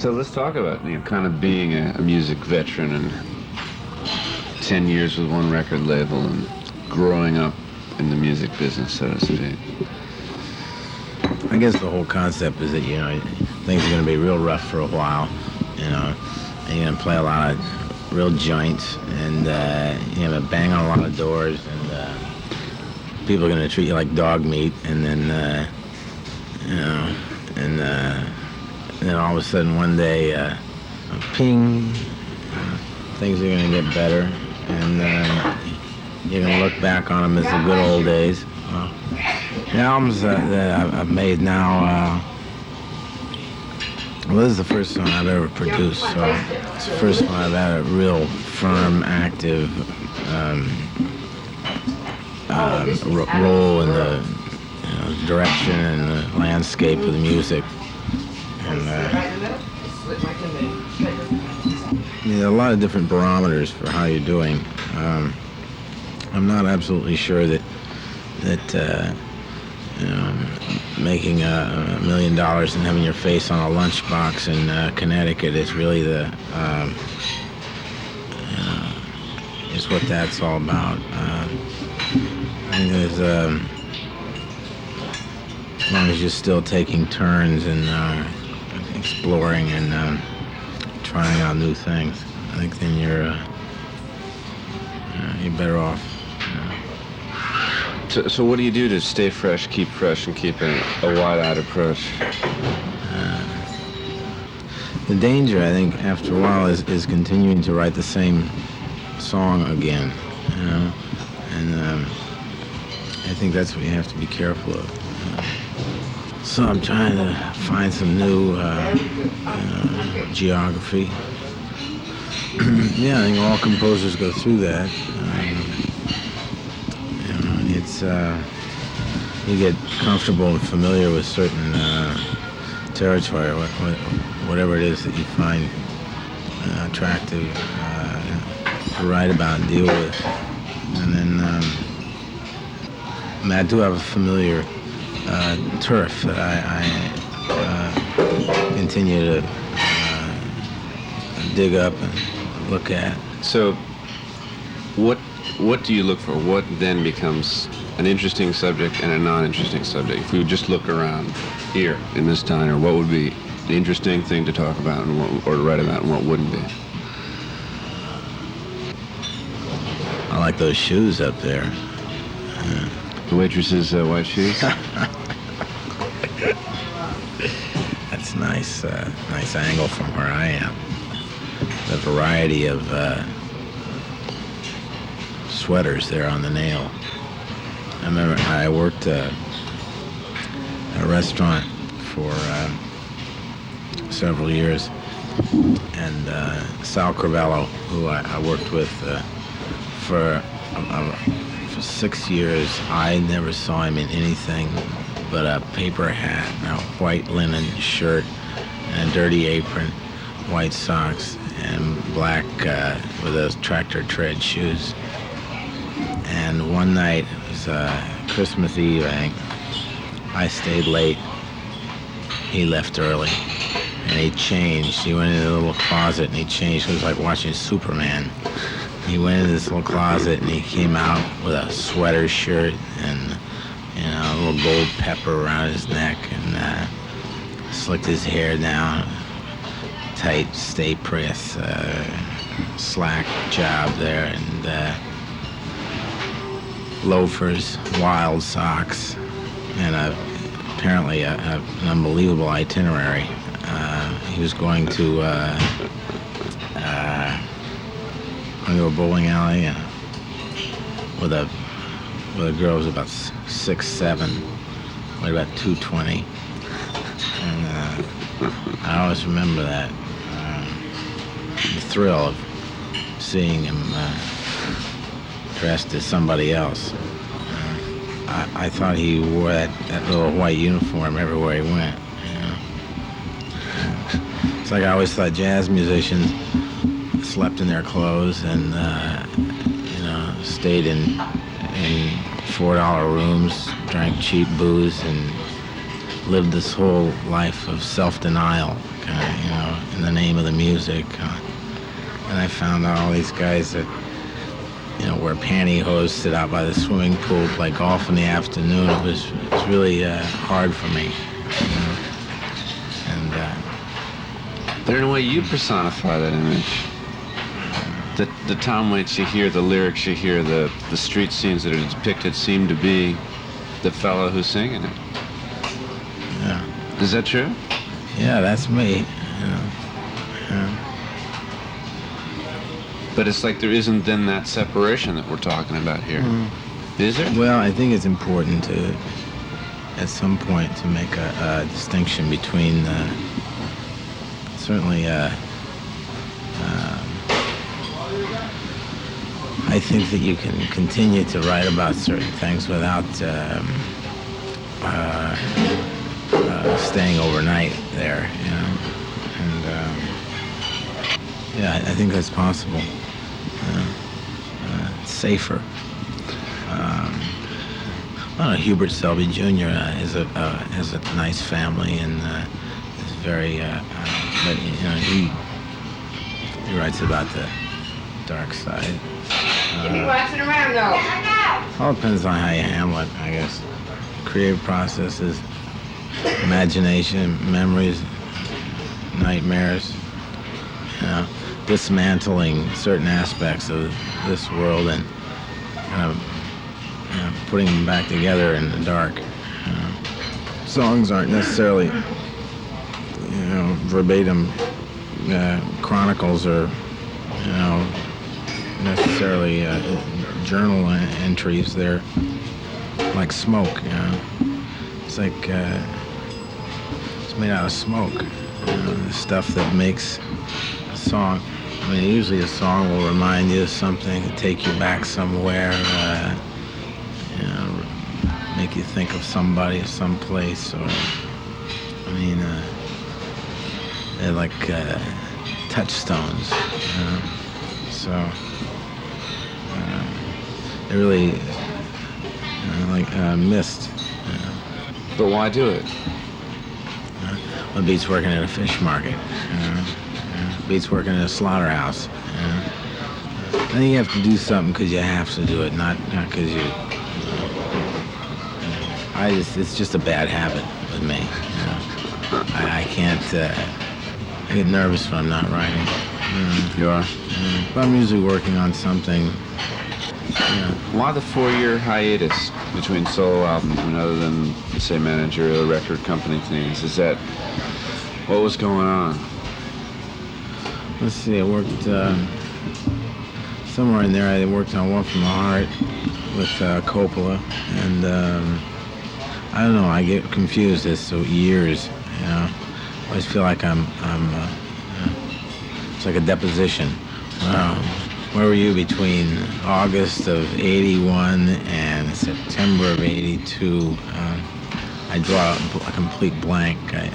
So let's talk about kind of being a music veteran and 10 years with one record label and growing up in the music business, so to speak. I guess the whole concept is that, things are going to be real rough for a while, and you're going to play a lot of real joints, and you're going to bang on a lot of doors, and people are going to treat you like dog meat, and then, and then all of a sudden one day, ping, things are going to get better, and you're going to look back on them as the good old days. The albums that I've made now, well, this is the first one I've ever produced, so it's the first one I've had a real firm, active role in the direction and the landscape of the music. And there are a lot of different barometers for how you're doing. I'm not absolutely sure that making $1 million and having your face on a lunchbox in Connecticut is really is what that's all about. I think there's, as long as you're still taking turns and exploring and trying out new things, I think then you're better off. So what do you do to stay fresh, keep and keep a wide-eyed approach? The danger, I think, after a while is continuing to write the same song again, and I think that's what you have to be careful of. So I'm trying to find some new geography. Yeah, I think all composers go through that. It's you get comfortable and familiar with certain territory, whatever it is that you find attractive to write about and deal with, and then I do have a familiar turf that I continue to dig up and look at. So, what do you look for? What then becomes an interesting subject and a non-interesting subject? If we would just look around here in this diner, what would be the interesting thing to talk about and or to write about, and what wouldn't be? I like those shoes up there. The waitress's white shoes? That's nice. Nice angle from where I am. The variety of sweaters there on the nail. I remember I worked at a restaurant for several years, and Sal Crivello, who I worked with for 6 years, I never saw him in anything but a paper hat, a white linen shirt, and a dirty apron, white socks, and black with those tractor tread shoes. And one night, it was Christmas Eve, I think, I stayed late. He left early, and he changed. He went into a little closet and he changed. It was like watching Superman. He went into this little closet and he came out with a sweater shirt and a little gold pepper around his neck, and slicked his hair down, tight stay press, slack job there, and loafers, wild socks, and apparently an unbelievable itinerary. He was going to a bowling alley with a girl who was about 6'7", weighed about 220, and I always remember that, the thrill of seeing him dressed as somebody else. I thought he wore that little white uniform everywhere he went. It's like I always thought jazz musicians slept in their clothes and stayed in $4 rooms, drank cheap booze, and lived this whole life of self-denial, kind of, in the name of the music. And I found out all these guys that, wear pantyhose, sit out by the swimming pool, play golf in the afternoon. It was really hard for me. And But in a way, you personify that image. The Tom Waits you hear, the lyrics you hear, the street scenes that are depicted seem to be the fellow who's singing it. yeah, Is that true? yeah, that's me. But it's like there isn't then that separation that we're talking about here. Is there? Well, I think it's important to, at some point, to make a distinction between certainly. I think that you can continue to write about certain things without staying overnight there, And yeah, I think that's possible. It's safer. I don't know, Hubert Selby Jr. Has a nice family and is very, but he writes about the dark side. You be watching around though. All depends on how you handle it, I guess. Creative processes, imagination, memories, nightmares, dismantling certain aspects of this world and kind of putting them back together in the dark. Songs aren't necessarily, verbatim chronicles or, necessarily journal entries. They're like smoke, It's like it's made out of smoke, the stuff that makes a song. I mean, usually a song will remind you of something, take you back somewhere, make you think of somebody or someplace, or they're like touchstones, So they really like mist. But why do it? It beats working at a fish market. Beats working at a slaughterhouse. I think you have to do something because you have to do it, not because you. It's just a bad habit with me. I can't. I get nervous when I'm not writing. You are? But I'm usually working on something. Why the 4-year hiatus between solo albums? I mean, other than, say, managerial record company things, is that what was going on? Let's see, I worked somewhere in there. I worked on One from the Heart with Coppola, and I don't know. I get confused as to years. I always feel like I'm it's like a deposition. Where were you between August of '81 and September of '82? I draw a complete blank. I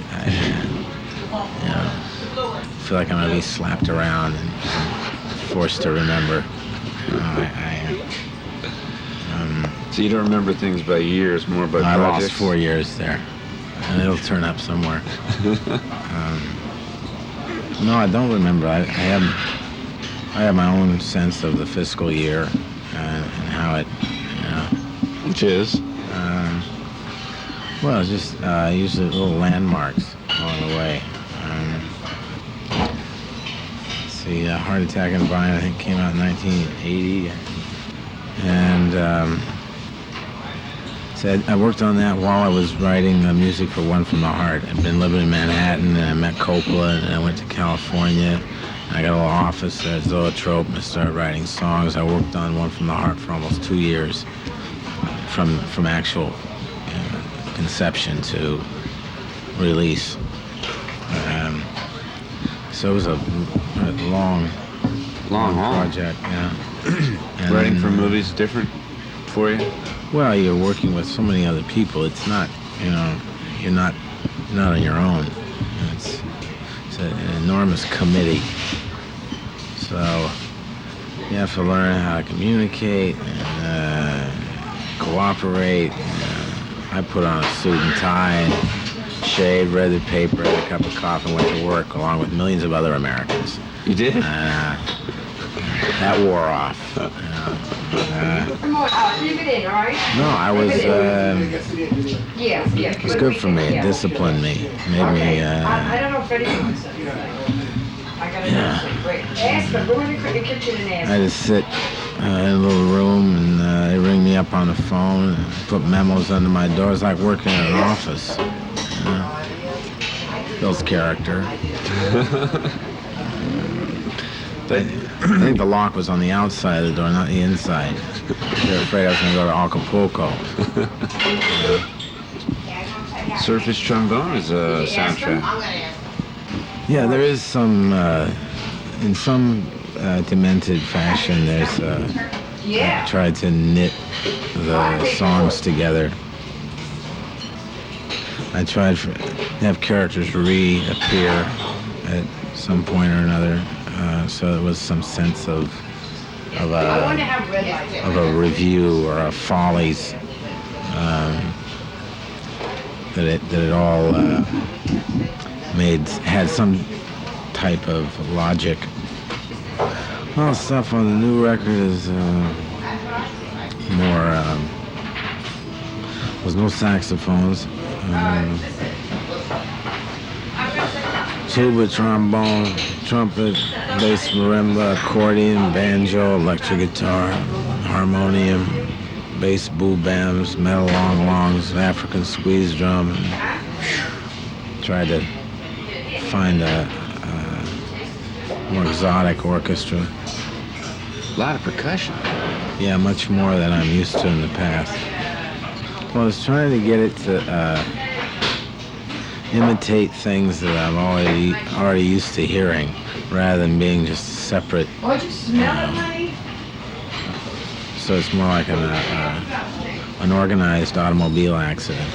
feel like I'm gonna be slapped around and forced to remember. So you don't remember things by years, more by I projects? lost 4 years there, and it'll turn up somewhere. No, I don't remember. I have my own sense of the fiscal year and how it, Which is? Well, it's just usually little landmarks along the way. Let's see, Heart Attack and Vine, I think, came out in 1980. And so I worked on that while I was writing music for One from the Heart. I'd been living in Manhattan, and I met Coppola, and I went to California. I got a little office at Zoetrope and I started writing songs. I worked on One from the Heart for almost 2 years, from actual conception to release. So it was a long Long project. Yeah. And Writing then, for movies different for you? Well, you're working with so many other people. It's not, you're not on your own. It's an enormous committee. So you have to learn how to communicate and cooperate. I put on a suit and tie and shaved, read the paper, had a cup of coffee, and went to work along with millions of other Americans. You did? That wore off. Come on, leave it in, all right? No, I was. Yeah. It was good for me. It disciplined me. Made me. I don't know if anything was I gotta know. Wait, ask them. Go in the kitchen and ask. I just sit in a little room and they ring me up on the phone and put memos under my door. It's like working in an office. Builds character. I think the lock was on the outside of the door, not the inside. They're afraid I was going to go to Acapulco. Swordfishtrombone is a soundtrack. Yeah, there is some, in some demented fashion, there's I tried to knit the songs together. I tried to have characters reappear at some point or another, so there was some sense of a review or a follies that it all had some type of logic. Well, stuff on the new record is more. There's no saxophones. Tuba, trombone, trumpet, bass, marimba, accordion, banjo, electric guitar, harmonium, bass, boo-bams, metal long-longs, African squeeze drum. Tried to find a more exotic orchestra. A lot of percussion. Yeah, much more than I'm used to in the past. Well, I was trying to get it to imitate things that I'm already used to hearing, rather than being just separate. Oh, you smell it, honey? So it's more like an organized automobile accident,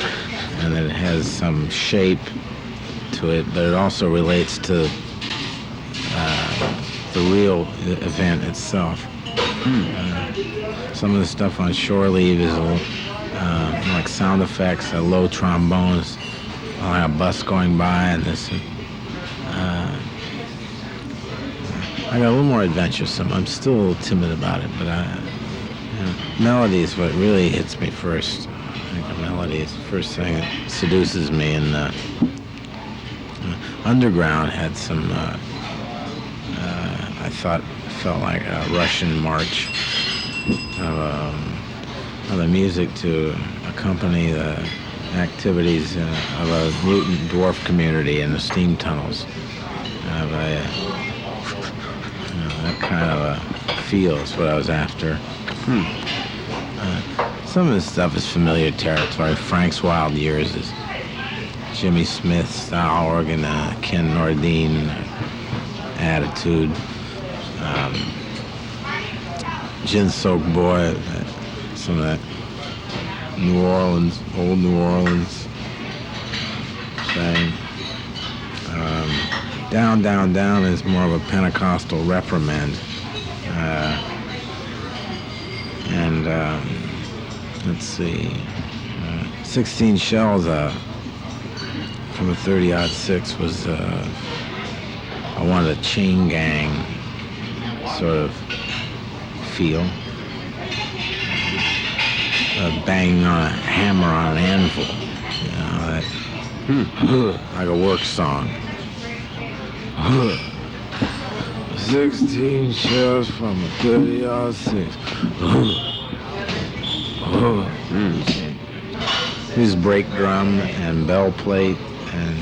and that it has some shape to it, but it also relates to the real event itself. Some of the stuff on Shore Leave is like sound effects, low trombones, like a bus going by, and this. I got a little more adventuresome. I'm still a little timid about it, but melody is what really hits me first. I think the melody is the first thing that seduces me, and Underground had some. I felt like a Russian march of the music to accompany the activities of a mutant dwarf community in the steam tunnels. That kind of a feel is what I was after. Some of this stuff is familiar territory. Frank's Wild Years is Jimmy Smith style organ, Ken Nordine attitude. Gin Soaked Boy, some of that old New Orleans thing. Down, Down, Down is more of a Pentecostal reprimand. Let's see, 16 Shells from a 30-06 was, I wanted a chain gang sort of feel. Banging on a hammer on an anvil, like a work song. 16 shells from a 30-06. Use brake drum and bell plate and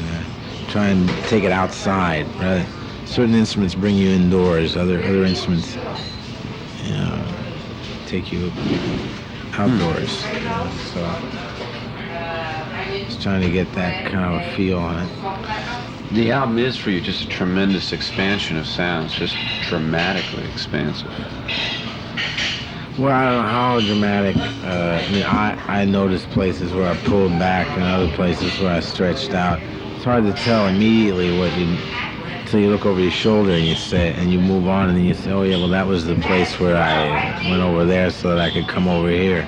try and take it outside. Right? Certain instruments bring you indoors. Other instruments, take you outdoors. So just trying to get that kind of a feel on it. The album is for you just a tremendous expansion of sounds, just dramatically expansive. Well, I don't know how dramatic. I noticed places where I pulled back and other places where I stretched out. It's hard to tell immediately until you look over your shoulder and you say, and you move on, and then you say, oh yeah, well that was the place where I went over there so that I could come over here.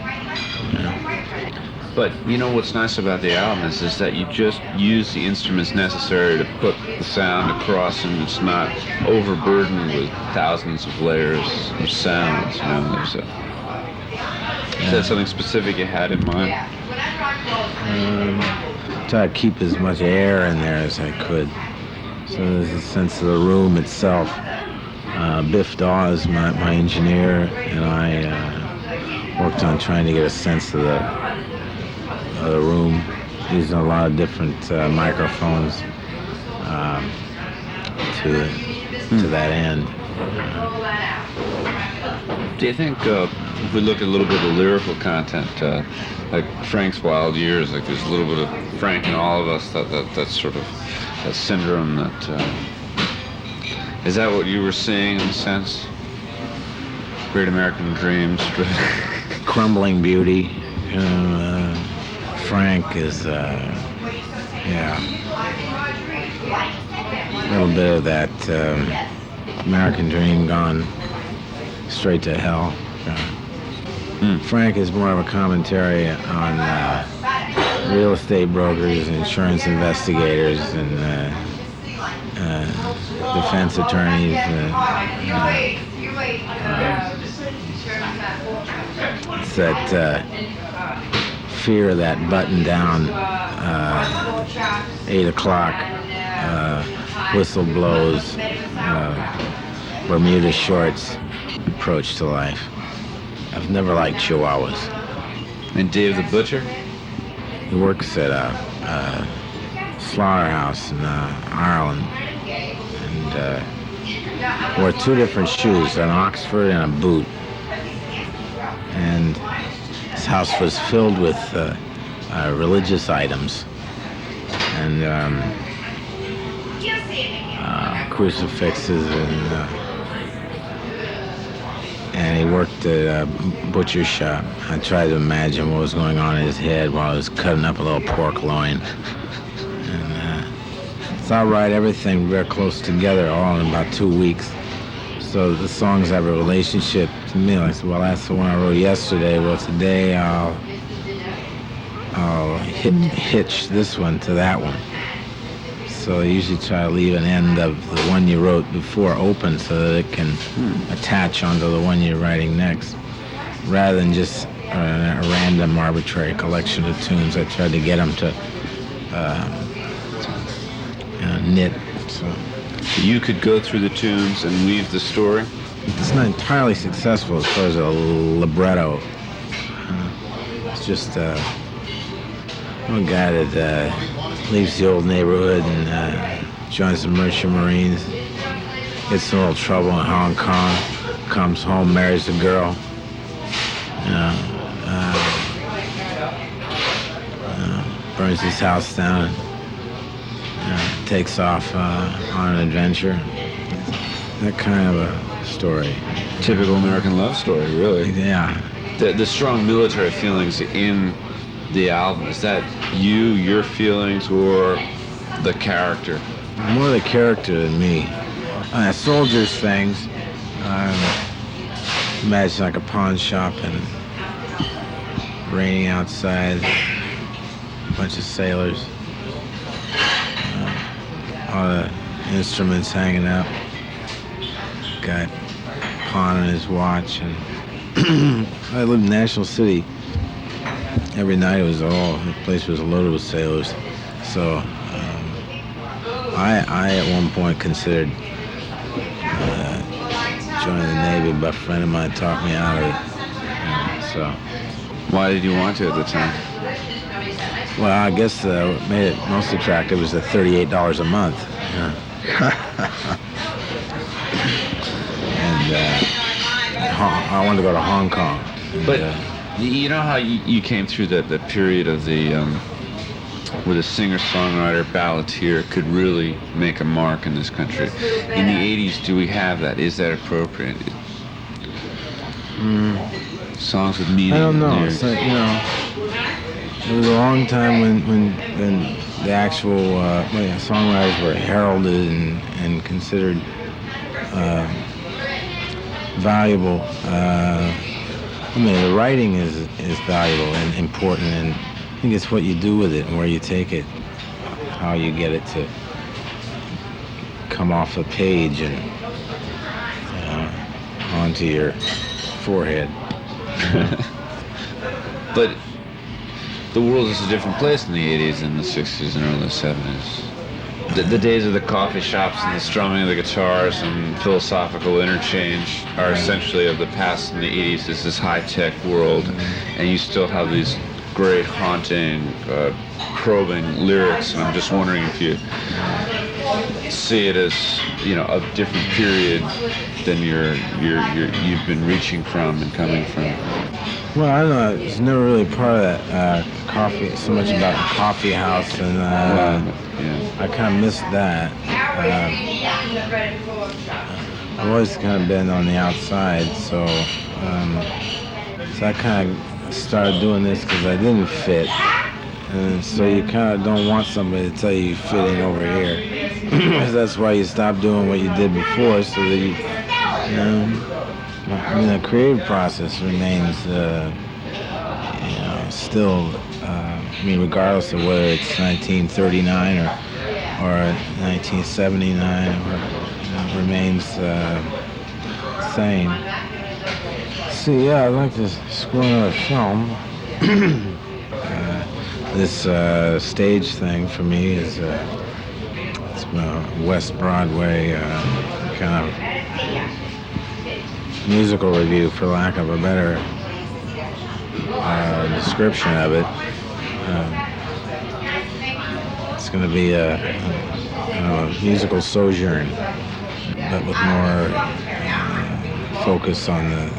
But you know what's nice about the album is that you just use the instruments necessary to put the sound across, and it's not overburdened with thousands of layers of sounds. You know, is that something specific you had in mind? Try to keep as much air in there as I could. So there's a sense of the room itself. Biff Dawes, my engineer, and I worked on trying to get a sense of the room, using a lot of different microphones to that end. Do you think if we look at a little bit of the lyrical content, like Frank's Wild Years, like there's a little bit of Frank in all of us, that sort of that syndrome that is that what you were seeing in a sense? Great American Dreams, Crumbling Beauty. Frank is, a little bit of that American Dream gone straight to hell. Frank is more of a commentary on real estate brokers, insurance investigators, and defense attorneys. It's that fear of that button-down 8 o'clock whistle blows, Bermuda shorts approach to life. I've never liked Chihuahuas. And Dave the Butcher? He works at a slaughterhouse in Ireland, and wore 2 different shoes, an Oxford and a boot. And his house was filled with religious items, and crucifixes, and he worked at a butcher shop. I tried to imagine what was going on in his head while I was cutting up a little pork loin. And it's all right, everything very close together, all in about 2 weeks. So the songs have a relationship to me. Like, well, that's the one I wrote yesterday. Well, today I'll hitch this one to that one. So I usually try to leave an end of the one you wrote before open so that it can attach onto the one you're writing next, rather than just a random, arbitrary collection of tunes. I tried to get them to knit. So you could go through the tunes and weave the story? It's not entirely successful as far as a libretto. It's just one guy that leaves the old neighborhood and joins the Merchant Marines, gets in a little trouble in Hong Kong, comes home, marries a girl, burns his house down, and takes off on an adventure. That kind of a story. Typical American love story, really. Yeah. The strong military feelings in the album, is that your feelings, or the character? More the character than me. Soldiers things. Imagine like a pawn shop and raining outside, a bunch of sailors, all the instruments hanging up, guy pawning his watch, and I lived in National City. Every night the place was loaded with sailors. So I at one point considered joining the Navy, but a friend of mine talked me out of it. So why did you want to at the time? Well, I guess what made it most attractive was the $38 a month. And I wanted to go to Hong Kong. But you know how you came through the period of the where the singer-songwriter, balladeer could really make a mark in this country. In the 80s, do we have that? Is that appropriate? Songs with meaning. I don't know. It's like, it was a long time when the actual songwriters were heralded and considered valuable. The writing is valuable and important, think it's what you do with it and where you take it, how you get it to come off a page and onto your forehead. But the world is a different place in the 80s and the 60s and early 70s. The days of the coffee shops and the strumming of the guitars and philosophical interchange are essentially of the past. In the 80s, it's this high-tech world, and you still have these great, haunting, probing lyrics, and I'm just wondering if you see it as, you know, a different period than you've been reaching from and coming from. Well, I don't know. It's never really part of that coffee, so much about the coffee house, and I kind of missed that. I've always kind of been on the outside, so I kind of started doing this because I didn't fit, and so you kind of don't want somebody to tell you fit in over here. That's why you stop doing what you did before, so that you I mean, the creative process remains, still. I mean, regardless of whether it's 1939 or 1979, remains same. See, yeah, I'd like to screw another film. This stage thing for me is it's West Broadway kind of musical review, for lack of a better description of it. It's going to be a musical sojourn, but with more focus on the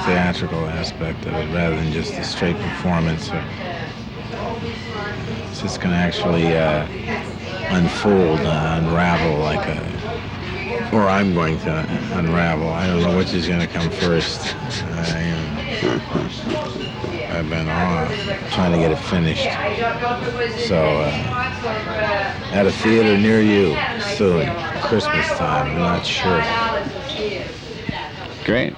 theatrical aspect of it rather than just a straight performance. So it's going to actually unfold, unravel or I'm going to unravel. I don't know which is going to come first. I've been trying to get it finished. So, at a theater near you soon, Christmas time, I'm not sure. Great.